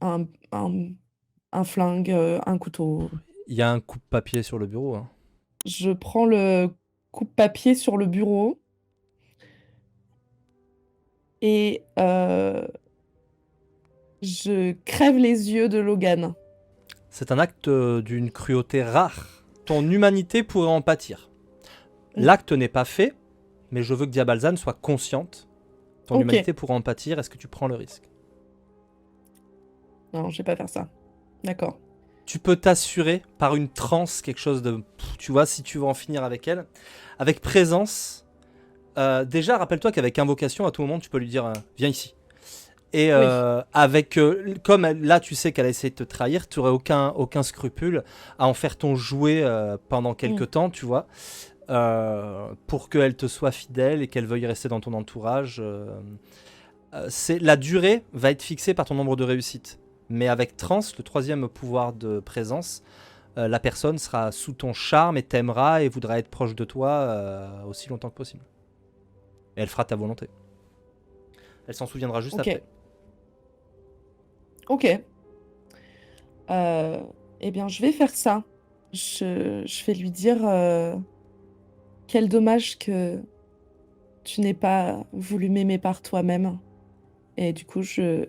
un, un, un flingue, un couteau. Il y a un coupe-papier sur le bureau, hein. Je prends le coupe-papier sur le bureau et je crève les yeux de Logan. C'est un acte d'une cruauté rare. Ton humanité pourrait en pâtir. Mm. L'acte n'est pas fait, mais je veux que Diabalzan soit consciente. Ton Ok. humanité pourrait en pâtir. Est-ce que tu prends le risque? Non, je vais pas faire ça. D'accord. Tu peux t'assurer par une transe, quelque chose de... Tu vois, si tu veux en finir avec elle. Avec présence. Déjà, rappelle-toi qu'avec invocation, à tout moment, tu peux lui dire viens ici. Et Oui. comme là, tu sais qu'elle a essayé de te trahir, tu n'aurais aucun scrupule à en faire ton jouet pendant Mm. quelques temps, tu vois, pour qu'elle te soit fidèle et qu'elle veuille rester dans ton entourage. La durée va être fixée par ton nombre de réussites. Mais avec Trans, le troisième pouvoir de présence, la personne sera sous ton charme et t'aimera et voudra être proche de toi aussi longtemps que possible. Et elle fera ta volonté. Elle s'en souviendra juste Ok. après. Ok. Euh, eh bien, je vais faire ça. Je vais lui dire quel dommage que tu n'aies pas voulu m'aimer par toi-même. Et du coup, je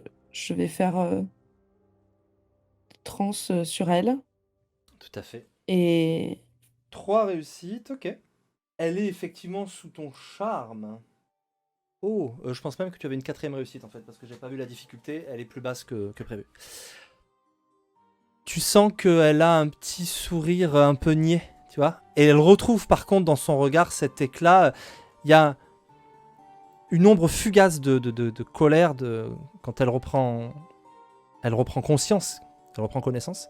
vais faire trans sur elle. Tout à fait. Et Trois réussites, ok. Elle est effectivement sous ton charme. Oh, je pense même que tu avais une quatrième réussite en fait, parce que j'ai pas vu la difficulté, elle est plus basse que prévu. Tu sens qu'elle a un petit sourire un peu niais, tu vois. Et elle retrouve par contre dans son regard cet éclat. Il y a une ombre fugace de colère quand elle reprend conscience, elle reprend connaissance.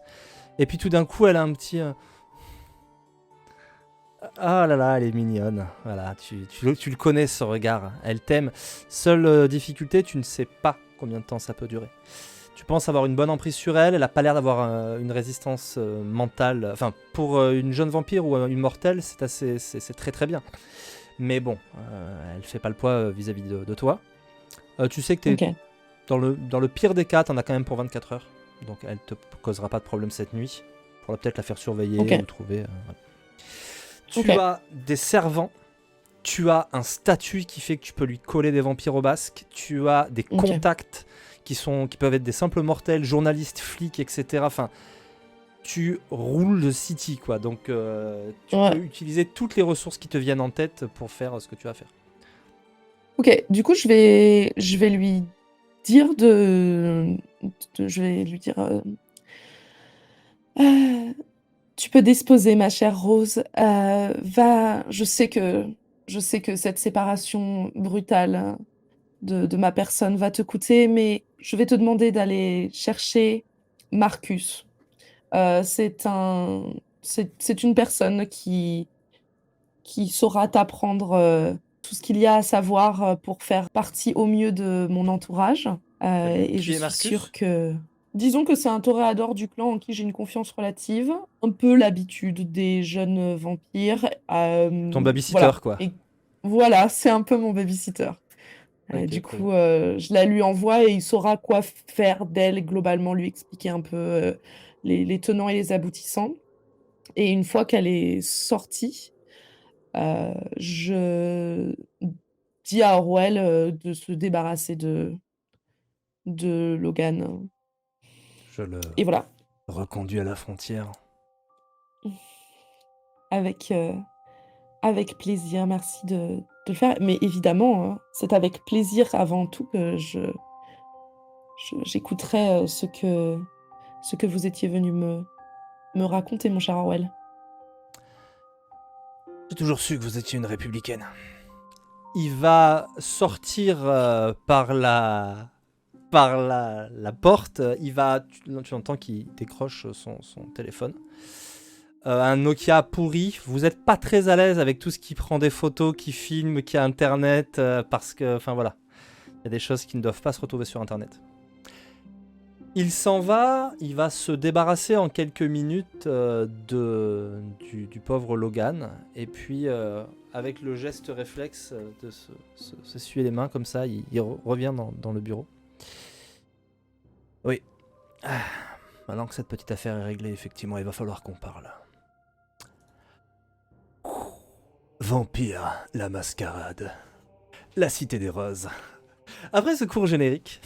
Et puis tout d'un coup, elle a un petit... Ah là là, elle est mignonne. Voilà, tu le connais ce regard. Elle t'aime. Seule difficulté, tu ne sais pas combien de temps ça peut durer. Tu penses avoir une bonne emprise sur elle. Elle a pas l'air d'avoir une résistance mentale. Enfin, pour une jeune vampire ou une mortelle, c'est très très bien. Mais bon, elle fait pas le poids vis-à-vis de toi. Tu sais que t'es ok, dans le pire des cas, t'en as quand même pour 24 heures. Donc elle te causera pas de problème cette nuit. Faudra peut-être la faire surveiller ou ok, trouver. Voilà. ok, Tu as des servants. Tu as un statut qui fait que tu peux lui coller des vampires au basque. Tu as des ok. contacts qui peuvent être des simples mortels, journalistes, flics, etc. Enfin, tu roules le city, quoi. Donc, tu peux Ouais. utiliser toutes les ressources qui te viennent en tête pour faire ce que tu as à faire. Ok, du coup, je vais lui dire je vais lui dire Euh, tu peux disposer, ma chère Rose. Je sais que cette séparation brutale de ma personne va te coûter, mais je vais te demander d'aller chercher Marcus. C'est c'est une personne qui saura t'apprendre tout ce qu'il y a à savoir pour faire partie au mieux de mon entourage. Très bien. Et je Qui est suis sûre Marcus? que... Disons que c'est un toréador du clan en qui j'ai une confiance relative, un peu l'habitude des jeunes vampires. Ton babysitter, Voilà. quoi. Et voilà, c'est un peu mon babysitter. Ok, Du très bien. coup, je la lui envoie et il saura quoi faire d'elle, globalement, lui expliquer un peu les tenants et les aboutissants. Et une fois qu'elle est sortie, je dis à Orwell de se débarrasser de Logan. Je le Et voilà, reconduis à la frontière. avec, avec plaisir, merci de le faire. Mais évidemment, hein, c'est avec plaisir avant tout que j'écouterai ce que vous étiez venu me raconter, mon cher Orwell. J'ai toujours su que vous étiez une républicaine. Il va sortir par la porte. Tu entends qu'il décroche son téléphone. Un Nokia pourri. Vous n'êtes pas très à l'aise avec tout ce qui prend des photos, qui filme, qui a Internet, parce que, enfin voilà, il y a des choses qui ne doivent pas se retrouver sur Internet. Il s'en va, il va se débarrasser en quelques minutes du pauvre Logan, et puis avec le geste réflexe de s'essuyer les mains comme ça, il revient dans le bureau. Oui, Maintenant que cette petite affaire est réglée, effectivement, il va falloir qu'on parle. Vampire, la mascarade. La cité des roses. Après ce court générique,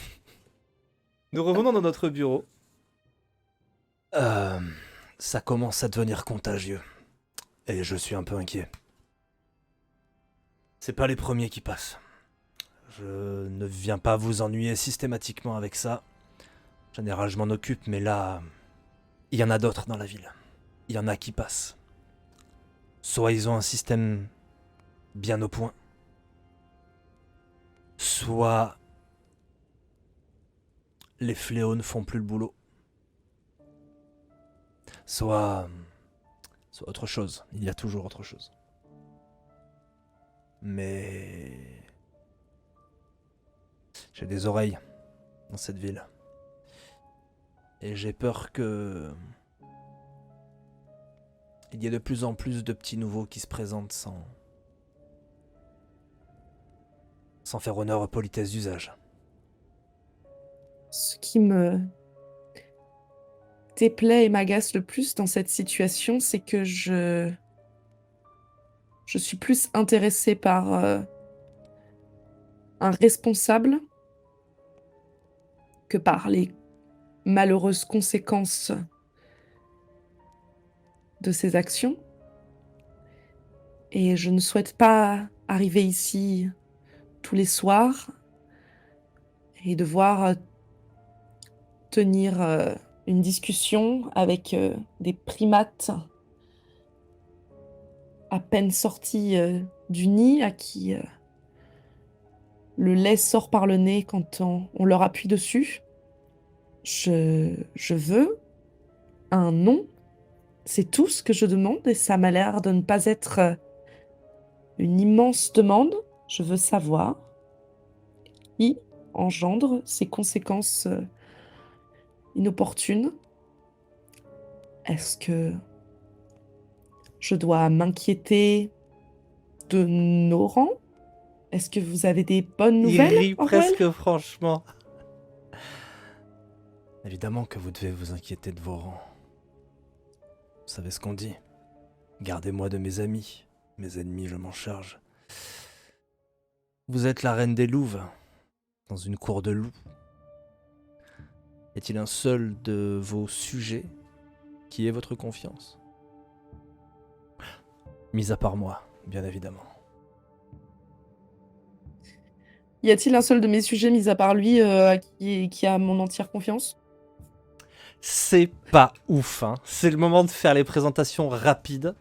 nous revenons dans notre bureau. Ça commence à devenir contagieux. Et je suis un peu inquiet. C'est pas les premiers qui passent. Je ne viens pas vous ennuyer systématiquement avec ça. En général, je m'en occupe, mais là, il y en a d'autres dans la ville. Il y en a qui passent. Soit ils ont un système bien au point, soit les fléaux ne font plus le boulot. Soit autre chose. Il y a toujours autre chose. Mais j'ai des oreilles dans cette ville. Et j'ai peur que il y ait de plus en plus de petits nouveaux qui se présentent sans faire honneur aux politesses d'usage. Ce qui me déplaît et m'agace le plus dans cette situation, c'est que je suis plus intéressée par un responsable que par les malheureuses conséquences de ses actions. Et je ne souhaite pas arriver ici tous les soirs et devoir tenir une discussion avec des primates à peine sortis du nid, à qui le lait sort par le nez quand on leur appuie dessus. Je veux un nom, c'est tout ce que je demande, et ça m'a l'air de ne pas être une immense demande. Je veux savoir qui engendre ces conséquences inopportunes. Est-ce que je dois m'inquiéter de nos rangs? Est-ce que vous avez des bonnes Il nouvelles, rit Orwell? presque franchement. Évidemment que vous devez vous inquiéter de vos rangs. Vous savez ce qu'on dit. Gardez-moi de mes amis. Mes ennemis, je m'en charge. Vous êtes la reine des louves, dans une cour de loups. Est-il un seul de vos sujets qui ait votre confiance? Mis à part moi, bien évidemment. Y a-t-il un seul de mes sujets, mis à part lui, qui a mon entière confiance? C'est pas ouf, hein. C'est le moment de faire les présentations rapides.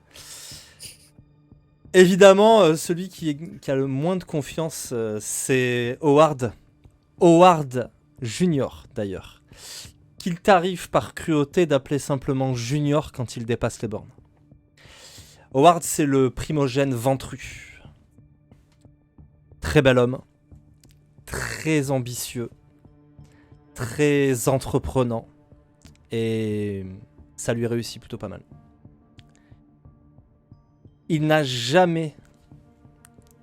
Évidemment, celui qui a le moins de confiance, c'est Howard. Howard Junior, d'ailleurs. Qu'il t'arrive par cruauté d'appeler simplement Junior quand il dépasse les bornes. Howard, c'est le primogène ventru. Très bel homme. Très ambitieux. Très entreprenant. Et ça lui réussit plutôt pas mal. Il n'a jamais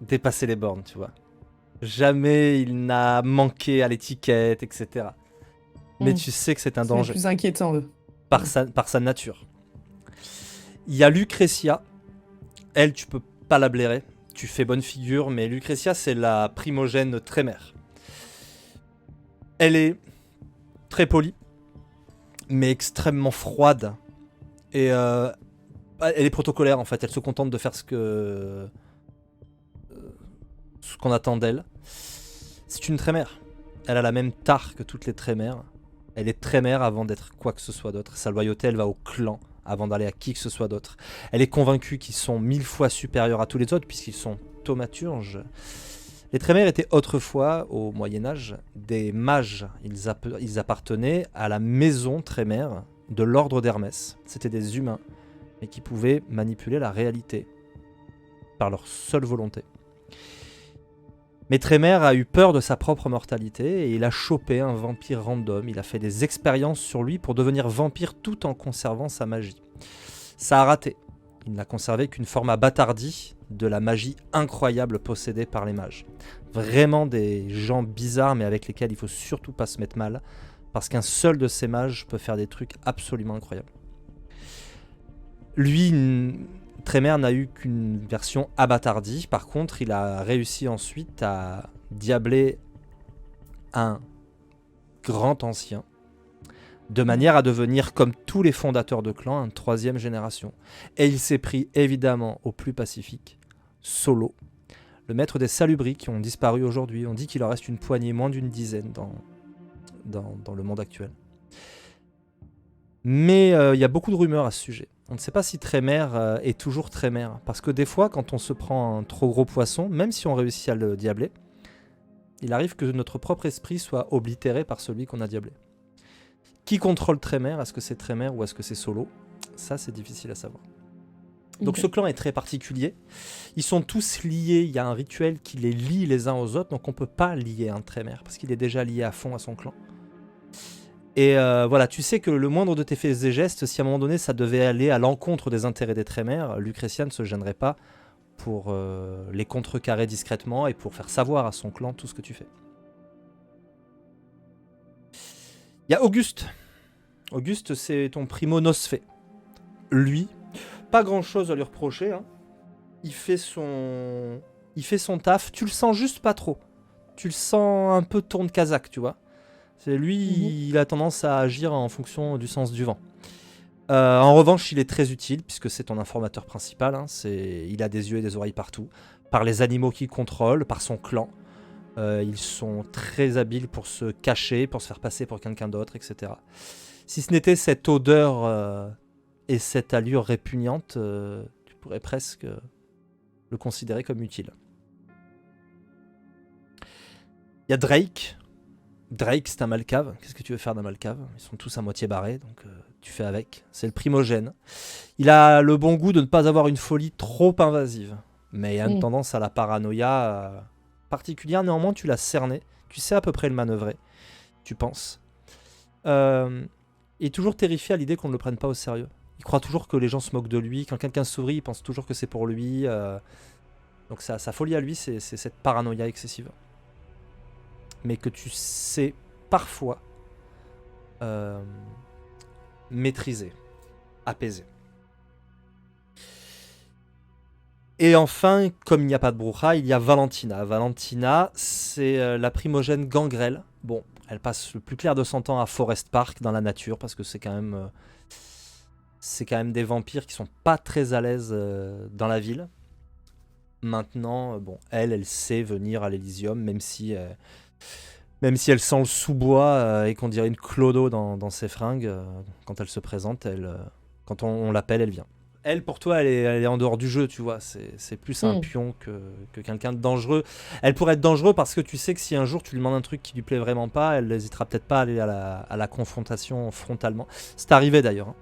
dépassé les bornes, tu vois. Jamais il n'a manqué à l'étiquette, etc. Mais tu sais que c'est un danger. C'est plus inquiétant, eux. Par sa nature. Il y a Lucretia. Elle, tu peux pas la blairer. Tu fais bonne figure, mais Lucretia, c'est la primogène Trémère. Elle est très polie, mais extrêmement froide. Et elle est protocolaire, en fait. Elle se contente de faire ce qu'on attend d'elle. C'est une Trémère. Elle a la même tare que toutes les Trémères. Elle est Trémère avant d'être quoi que ce soit d'autre. Sa loyauté, elle va au clan avant d'aller à qui que ce soit d'autre. Elle est convaincue qu'ils sont 1000 fois supérieurs à tous les autres puisqu'ils sont thaumaturges. Les Trémères étaient autrefois, au Moyen-Âge, des mages. Ils appartenaient à la maison Trémère de l'ordre d'Hermès. C'était des humains, mais qui pouvaient manipuler la réalité par leur seule volonté. Mais Trémère a eu peur de sa propre mortalité et il a chopé un vampire random. Il a fait des expériences sur lui pour devenir vampire tout en conservant sa magie. Ça a raté. Il n'a conservé qu'une forme abâtardie de la magie incroyable possédée par les mages. Vraiment des gens bizarres mais avec lesquels il faut surtout pas se mettre mal parce qu'un seul de ces mages peut faire des trucs absolument incroyables. Lui, Trémère n'a eu qu'une version abattardie. Par contre, il a réussi ensuite à diabler un grand ancien, de manière à devenir, comme tous les fondateurs de clans, une 3e génération. Et il s'est pris évidemment au plus pacifique, Solo, le maître des salubris qui ont disparu aujourd'hui. On dit qu'il en reste une poignée, moins d'une dizaine dans le monde actuel. Mais il y a beaucoup de rumeurs à ce sujet. On ne sait pas si Trémère est toujours Trémère, parce que des fois, quand on se prend un trop gros poisson, même si on réussit à le diabler, il arrive que notre propre esprit soit oblitéré par celui qu'on a diablé. Qui contrôle Trémère? Est-ce que c'est Trémère ou est-ce que c'est Solo? Ça, c'est difficile à savoir. Donc ce clan est très particulier. Ils sont tous liés, il y a un rituel qui les lie les uns aux autres, donc on ne peut pas lier un Trémère, parce qu'il est déjà lié à fond à son clan. Et voilà, tu sais que le moindre de tes faits et gestes, si à un moment donné ça devait aller à l'encontre des intérêts des Trémères, Lucretia ne se gênerait pas pour les contrecarrer discrètement et pour faire savoir à son clan tout ce que tu fais. Il y a Auguste. Auguste, c'est ton primo nosfé. Lui, pas grand chose à lui reprocher. Hein. Il fait son taf. Tu le sens juste pas trop. Tu le sens un peu tourne-casaque, tu vois. C'est lui, il a tendance à agir en fonction du sens du vent. En revanche, il est très utile puisque c'est ton informateur principal. Hein. Il a des yeux et des oreilles partout. Par les animaux qu'il contrôle, par son clan. Ils sont très habiles pour se cacher, pour se faire passer pour quelqu'un d'autre, etc. Si ce n'était cette odeur et cette allure répugnante, tu pourrais presque le considérer comme utile. Il y a Drake. Drake, c'est un malcave. Qu'est-ce que tu veux faire d'un malcave? Ils sont tous à moitié barrés, donc tu fais avec. C'est le primogène. Il a le bon goût de ne pas avoir une folie trop invasive, mais il a une tendance à la paranoïa particulière. Néanmoins, tu l'as cerné. Tu sais à peu près le manœuvrer, tu penses. Il est toujours terrifié à l'idée qu'on ne le prenne pas au sérieux. Il croit toujours que les gens se moquent de lui. Quand quelqu'un sourit, il pense toujours que c'est pour lui. Donc sa folie à lui, c'est cette paranoïa excessive. Mais que tu sais parfois maîtriser, apaiser. Et enfin, comme il n'y a pas de Bruja, il y a Valentina. Valentina, c'est la primogène Gangrel. Bon, elle passe le plus clair de son temps à Forest Park, dans la nature, parce que c'est quand même des vampires qui sont pas très à l'aise dans la ville. Maintenant, bon, elle sait venir à l'Elysium, même si elle sent le sous-bois et qu'on dirait une clodo dans ses fringues, quand elle se présente, quand on l'appelle, elle vient. Elle, pour toi, elle est en dehors du jeu, tu vois. C'est plus un pion que quelqu'un de dangereux. Elle pourrait être dangereuse parce que tu sais que si un jour tu lui demandes un truc qui lui plaît vraiment pas, elle n'hésitera peut-être pas à aller à la confrontation frontalement. C'est arrivé d'ailleurs. Hein.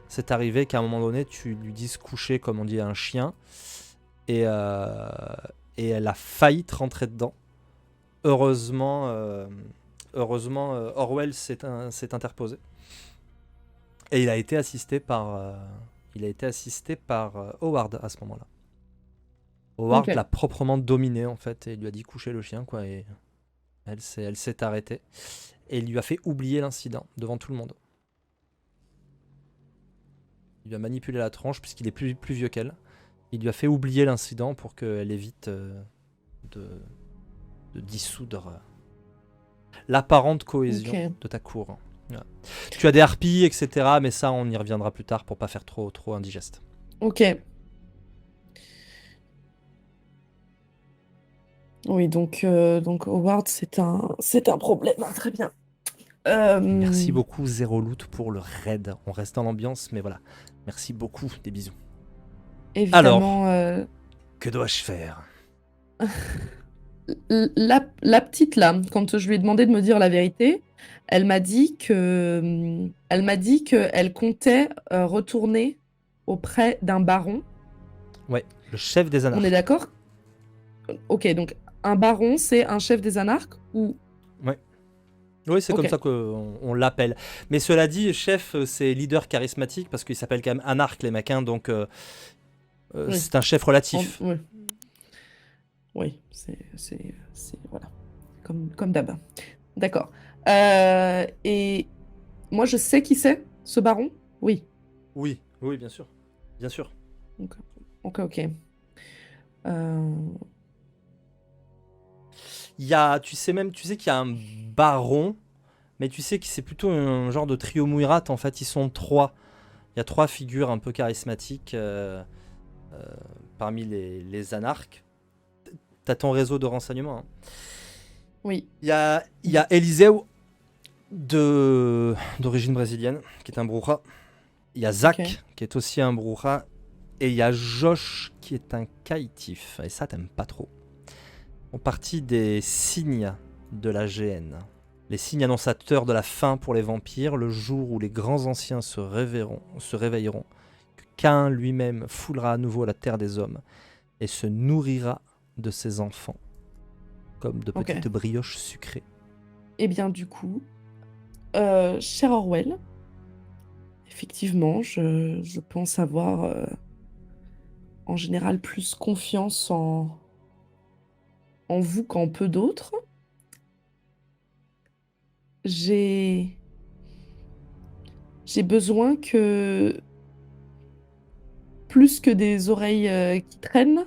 C'est arrivé qu'à un moment donné, tu lui dises coucher, comme on dit à un chien, et elle a failli te rentrer dedans. Heureusement, Orwell s'est interposé. Et il a été assisté par Howard à ce moment-là. Howard l'a proprement dominé en fait et il lui a dit coucher le chien quoi. Et elle s'est arrêtée et il lui a fait oublier l'incident devant tout le monde. Il lui a manipulé la tronche puisqu'il est plus vieux qu'elle. Il lui a fait oublier l'incident pour qu'elle évite de dissoudre l'apparente cohésion de ta cour. Voilà. Tu as des harpies, etc. Mais ça, on y reviendra plus tard pour pas faire trop indigeste. Ok. Oui, donc Howard, c'est un problème. Très bien. Merci beaucoup, Zéro Loot, pour le raid. On reste dans l'ambiance, mais voilà. Merci beaucoup, des bisous. Évidemment. Alors, que dois-je faire? La petite là, quand je lui ai demandé de me dire la vérité, elle m'a dit qu'elle comptait retourner auprès d'un baron. Ouais, le chef des anarches. On est d'accord? Ok, donc un baron, c'est un chef des anarches ou... Ouais. Oui, c'est comme ça qu'on l'appelle. Mais cela dit, chef, c'est leader charismatique parce qu'il s'appelle quand même anarque, les mecs, hein, donc c'est un chef relatif. Oui, c'est voilà, comme d'hab. D'accord. Et moi, je sais qui c'est, ce baron? Oui. Oui, oui, bien sûr. Bien sûr. Ok, ok. Ok. Euh, Tu sais qu'il y a un baron, mais tu sais que c'est plutôt un genre de trio mouirat. En fait, ils sont trois. Il y a trois figures un peu charismatiques euh, parmi les anarques. T'as ton réseau de renseignements. Hein. oui. Il y a Eliseu d'origine brésilienne, qui est un bruja. Il y a Ok. Zach, qui est aussi un bruja. Et il y a Josh, qui est un caïtif. Et ça, t'aimes pas trop. Font partie des signes de la GN. Les signes annonçateurs de la fin pour les vampires, le jour où les grands anciens se réveilleront, que Cain lui-même foulera à nouveau la terre des hommes et se nourrira de ses enfants, comme de Ok. petites brioches sucrées. Eh bien, du coup, cher Orwell, effectivement, je pense avoir en général plus confiance en vous qu'en peu d'autres. J'ai j'ai besoin que, plus que des oreilles qui traînent,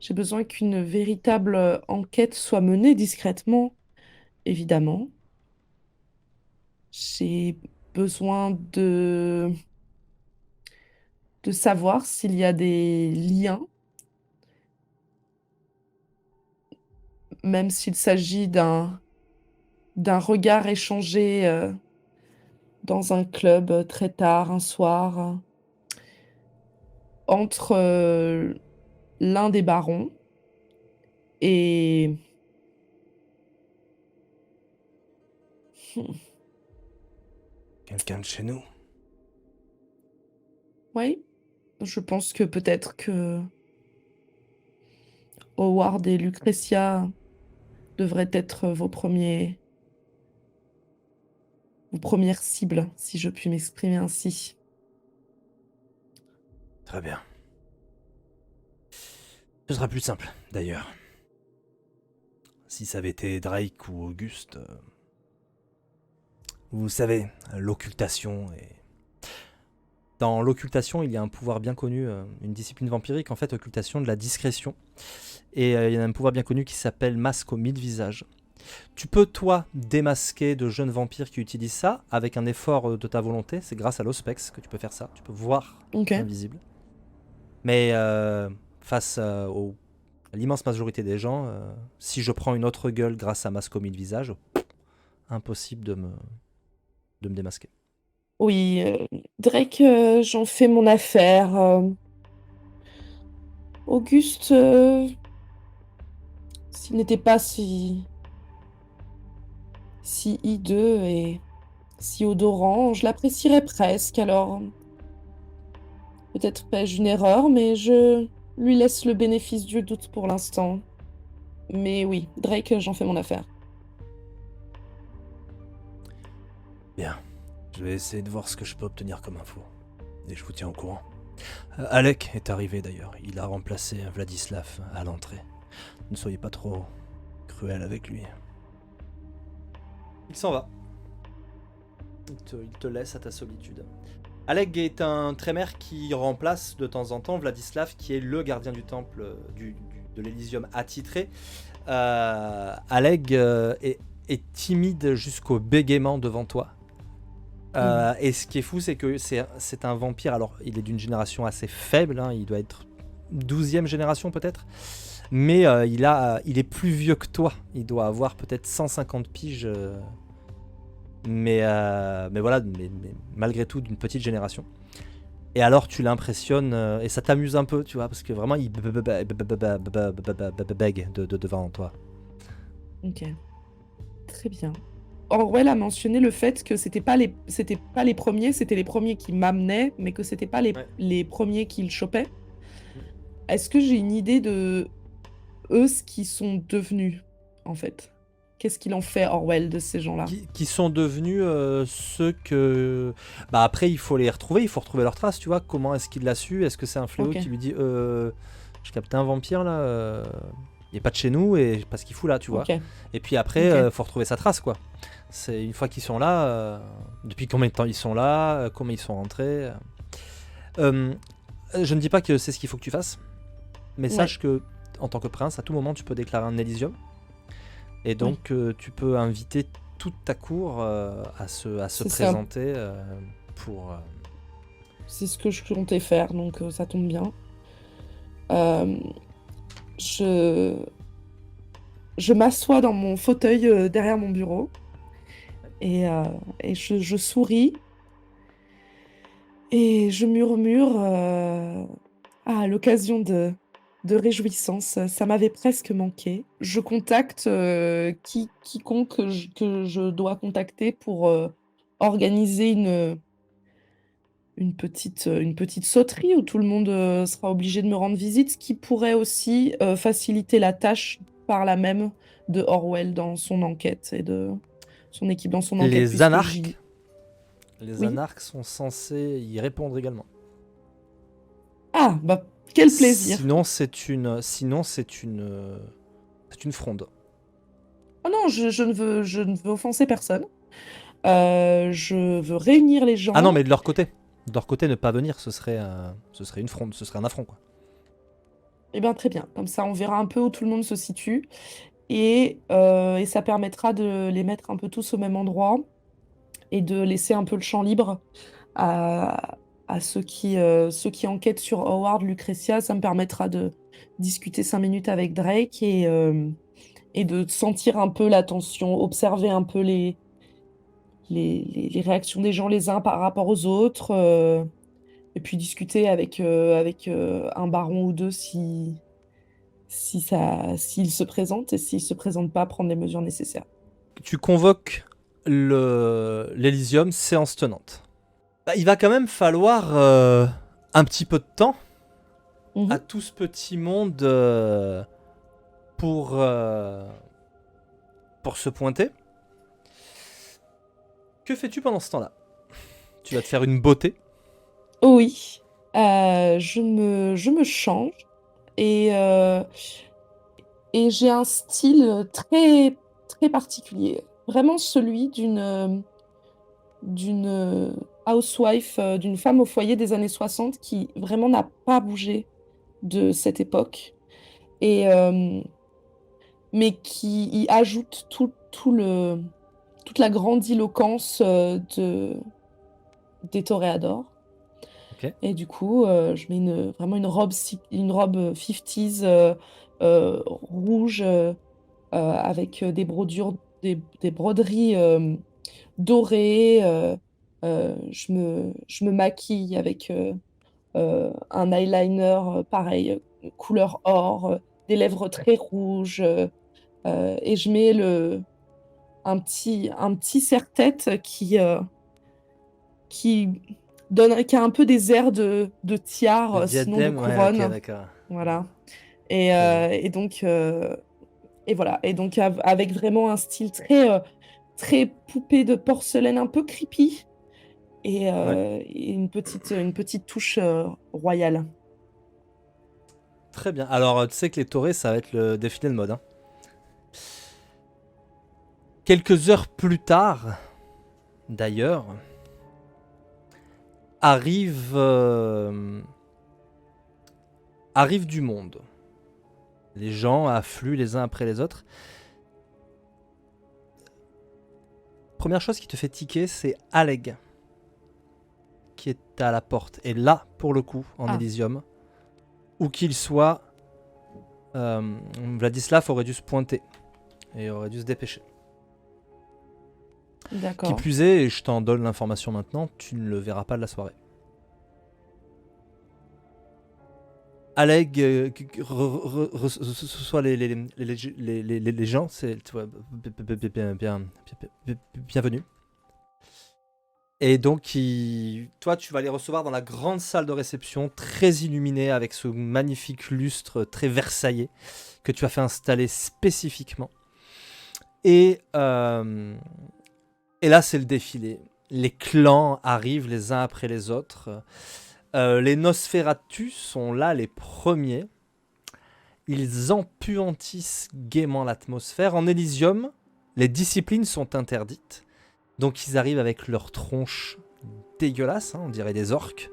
j'ai besoin qu'une véritable enquête soit menée discrètement, évidemment. J'ai besoin de savoir s'il y a des liens, même s'il s'agit d'un regard échangé dans un club très tard un soir entre l'un des barons et hmm, Quelqu'un de chez nous. ouais, je pense que peut-être que Howard et Lucretia devraient être vos premières cibles, si je puis m'exprimer ainsi. Très bien. Ce sera plus simple, d'ailleurs. Si ça avait été Drake ou Auguste, vous savez, l'occultation et dans l'occultation, il y a un pouvoir bien connu, une discipline vampirique, en fait, occultation de la discrétion. Et il y a un pouvoir bien connu qui s'appelle masque au mille-visage. Tu peux, toi, démasquer de jeunes vampires qui utilisent ça avec un effort de ta volonté. C'est grâce à l'Ospex que tu peux faire ça. Tu peux voir Ok. l'invisible. Mais face à l'immense majorité des gens, si je prends une autre gueule grâce à masque au mille-visage, impossible de me démasquer. Oui, Drake, j'en fais mon affaire. Auguste, s'il n'était pas si hideux et si odorant, je l'apprécierais presque. Alors, peut-être fais-je une erreur, mais je lui laisse le bénéfice du doute pour l'instant. Mais oui, Drake, j'en fais mon affaire. Bien. Je vais essayer de voir ce que je peux obtenir comme info. Et je vous tiens au courant. Alec est arrivé d'ailleurs. Il a remplacé Vladislav à l'entrée. Ne soyez pas trop cruel avec lui. Il s'en va. Il te laisse à ta solitude. Alec est un trémère qui remplace de temps en temps Vladislav, qui est le gardien du temple de l'Elysium attitré. Alec est timide jusqu'au bégaiement devant toi. Et ce qui est fou, c'est que c'est un vampire. Alors, il est d'une génération assez faible. Hein, il doit être 12e génération peut-être. Mais il est plus vieux que toi. Il doit avoir peut-être 150 piges. Mais voilà, mais malgré tout, d'une petite génération. Et alors, tu l'impressionnes et ça t'amuse un peu, tu vois, parce que vraiment, il bègue devant toi. Ok, très bien. Orwell a mentionné le fait que c'était pas les premiers, c'était les premiers qui m'amenaient, mais que c'était pas Ouais. les premiers qu'il chopait. Est-ce que j'ai une idée de eux, ce qu'ils sont devenus, en fait? Qu'est-ce qu'il en fait, Orwell, de ces gens-là? Qui sont devenus ceux que... Bah après, il faut les retrouver, il faut retrouver leurs traces, tu vois. Comment est-ce qu'il l'a su? Est-ce que c'est un fléau Ok, qui lui dit je captais un vampire, là Il est pas de chez nous et parce qu'il fout là, tu vois. Ok. Et puis après, Ok. faut retrouver sa trace, quoi. C'est une fois qu'ils sont là, depuis combien de temps ils sont là, comment ils sont rentrés. Euh, je ne dis pas que c'est ce qu'il faut que tu fasses, mais Ouais. sache que en tant que prince, à tout moment, tu peux déclarer un Elysium. Et Oui. donc, tu peux inviter toute ta cour à se C'est ça. présenter pour. C'est ce que je comptais faire, donc ça tombe bien. Euh, je je m'assois dans mon fauteuil derrière mon bureau et, euh, et je souris et je murmure à l'occasion de réjouissance. Ça m'avait presque manqué. Je contacte quiconque que je dois contacter pour organiser une petite sauterie où tout le monde sera obligé de me rendre visite, ce qui pourrait aussi faciliter la tâche par là même de Orwell dans son enquête et de son équipe dans son enquête, Les puisque j'y... anarques. Les Oui. anarques sont censés y répondre également. Ah, bah, quel plaisir. Sinon c'est une fronde. Oh non, je ne veux offenser personne. Je veux réunir les Ah non, gens. mais de leur côté. De leur côté, ne pas venir, ce serait une fronde, ce serait un affront, quoi. Eh bien, très bien. Comme ça, on verra un peu où tout le monde se situe. Et ça permettra de les mettre un peu tous au même endroit et de laisser un peu le champ libre à ceux qui enquêtent sur Howard Lucretia. Ça me permettra de discuter 5 minutes avec Drake et de sentir un peu la tension, observer un peu les réactions des gens les uns par rapport aux autres, et puis discuter avec un baron ou deux s'il se présente, et s'il se présente pas, prendre les mesures nécessaires. Tu convoques l'Elysium, séance tenante. Bah, il va quand même falloir un petit peu de temps à Mhm. tout ce petit monde pour, pour se pointer. Que fais-tu pendant ce temps-là? Tu vas te faire une beauté. Oui. Je me change et, euh, et j'ai un style très, très particulier. Vraiment celui d'une housewife, d'une femme au foyer des années 60 qui vraiment n'a pas bougé de cette époque, et, mais qui y ajoute toute la grandiloquence des toréadors. Ok. Et du coup, je mets vraiment une robe 50s rouge, avec des broderies dorées. Je me maquille avec un eyeliner pareil, couleur or, des lèvres très rouges, et je mets un petit serre-tête qui qui a un peu des airs de tiare, Le sinon de diadème, ouais, ok, couronne. d'accord. Voilà. Très bien. Et donc, et voilà. Et donc, avec vraiment un style très, très poupée de porcelaine, un peu creepy, Ouais. et une petite touche royale. Très bien. Alors, tu sais que les taurés, ça va être le défilé de mode, hein. Quelques heures plus tard, d'ailleurs, arrive, arrive du monde. Les gens affluent les uns après les autres. Première chose qui te fait tiquer, c'est Alec qui est à la porte. Et là, pour le coup, en Ah, Elysium, où qu'il soit, Vladislav aurait dû se pointer et aurait dû se dépêcher. Qui d'accord. plus est, et je t'en donne l'information maintenant, tu ne le verras pas de la soirée. Alec, ce soit les gens, c'est bienvenue. Et donc, toi, tu vas les recevoir dans la grande salle de réception, très illuminée, avec ce magnifique lustre très versaillais que tu as fait installer spécifiquement. Et, et là, c'est le défilé. Les clans arrivent les uns après les autres. Les Nosferatu sont là les premiers. Ils empuantissent gaiement l'atmosphère. En Elysium, les disciplines sont interdites. Donc ils arrivent avec leurs tronches dégueulasses, hein, on dirait des orques.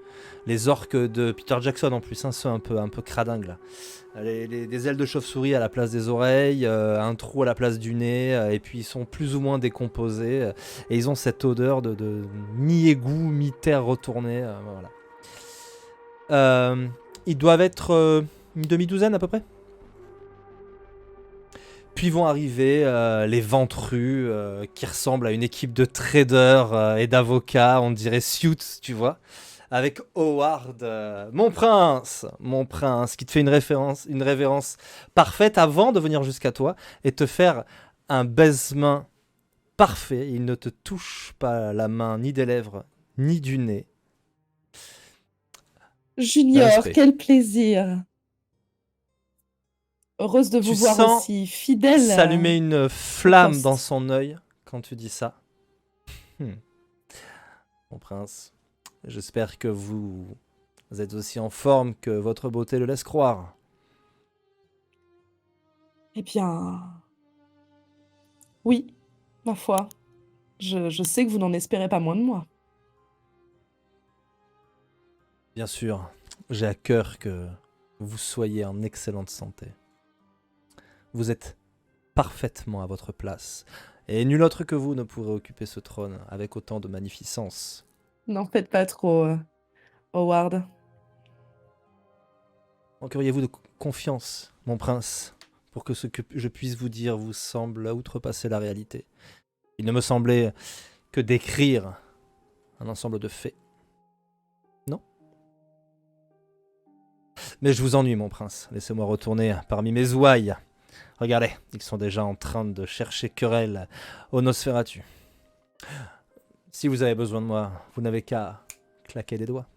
Les orques de Peter Jackson en plus, hein, ceux un peu cradingues là. Des ailes de chauve-souris à la place des oreilles, un trou à la place du nez, et puis ils sont plus ou moins décomposés, et ils ont cette odeur de mi-égout, mi-terre retournée. Voilà. Ils doivent être une demi-douzaine à peu près. Puis vont arriver les ventrus qui ressemblent à une équipe de traders et d'avocats, on dirait Suits, tu vois. Avec Howard, mon prince, qui te fait une révérence parfaite avant de venir jusqu'à toi et te faire un baise-main parfait. Il ne te touche pas la main ni des lèvres ni du nez. Junior, quel plaisir. Heureuse de vous voir aussi fidèle. S'allumer une flamme dans son œil quand tu dis ça. Mon prince, j'espère que vous êtes aussi en forme que votre beauté le laisse croire. Eh bien, oui, ma foi. Je sais que vous n'en espérez pas moins de moi. Bien sûr, j'ai à cœur que vous soyez en excellente santé. Vous êtes parfaitement à votre place, et nul autre que vous ne pourrait occuper ce trône avec autant de magnificence. N'en faites pas trop, Howard. Manqueriez-vous de confiance, mon prince, pour que ce que je puisse vous dire vous semble outrepasser la réalité? Il ne me semblait que d'écrire un ensemble de faits. Non? Mais je vous ennuie, mon prince. Laissez-moi retourner parmi mes ouailles. Regardez, ils sont déjà en train de chercher querelle au Nosferatu. Si vous avez besoin de moi, vous n'avez qu'à claquer des doigts.